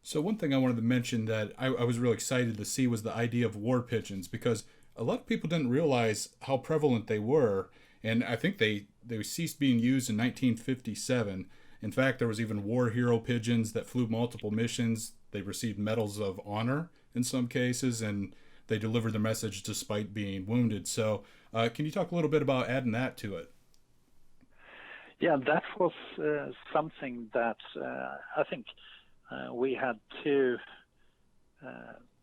So one thing I wanted to mention that I was really excited to see was the idea of war pigeons, because a lot of people didn't realize how prevalent they were, and I think they ceased being used in 1957. In fact, there was even war hero pigeons that flew multiple missions. They received medals of honor in some cases, and they delivered the message despite being wounded. So, can you talk a little bit about adding that to it? Yeah, that was something that I think we had two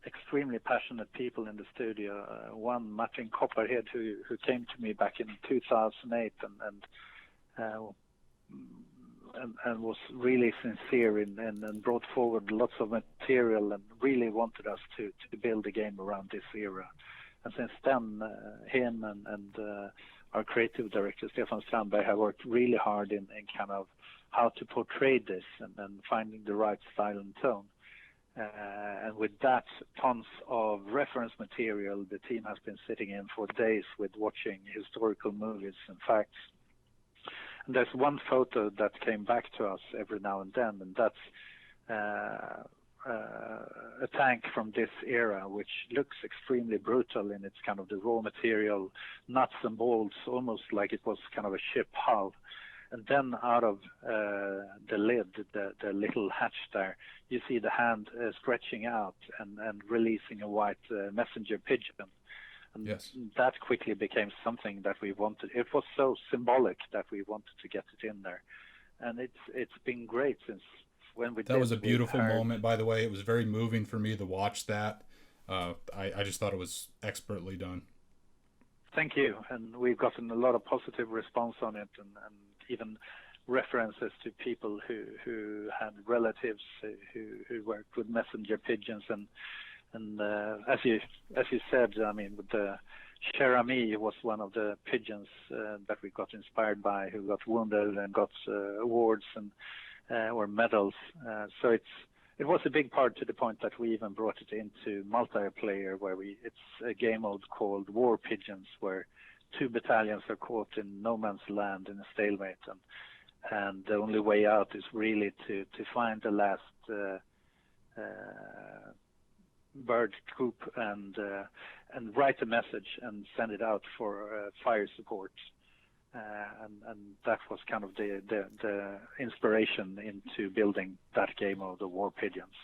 extremely passionate people in the studio. One, Martin Copperhead, who came to me back in 2008 uh, and was really sincere and brought forward lots of material and really wanted us to build a game around this era. And since then, him and our creative director, Stefan Strandberg, have worked really hard in kind of how to portray this and finding the right style and tone. And with that, tons of reference material, the team has been sitting in for days with watching historical movies and facts. And there's one photo that came back to us every now and then, and that's a tank from this era, which looks extremely brutal in its kind of the raw material, nuts and bolts, almost like it was kind of a ship hull. And then out of the lid, the little hatch there, you see the hand stretching out and releasing a white messenger pigeon. And Yes. that quickly became something that we wanted. It was so symbolic that we wanted to get it in there. And it's been great since when we That did. was a We beautiful heard, moment, by the way. It was very moving for me to watch that. I just thought it was expertly done. thank you. And we've gotten a lot of positive response on it, and even references to people who had relatives who worked with messenger pigeons. And as you said, I mean, with the Cherami was one of the pigeons that we got inspired by, who got wounded and got awards and or medals. So it was a big part, to the point that we even brought it into multiplayer, where it's a game mode called War Pigeons, where two battalions are caught in no man's land in a stalemate, and the only way out is really to find the last bird troop and write a message and send it out for fire support. And that was kind of the inspiration into building that game of the War Pigeons.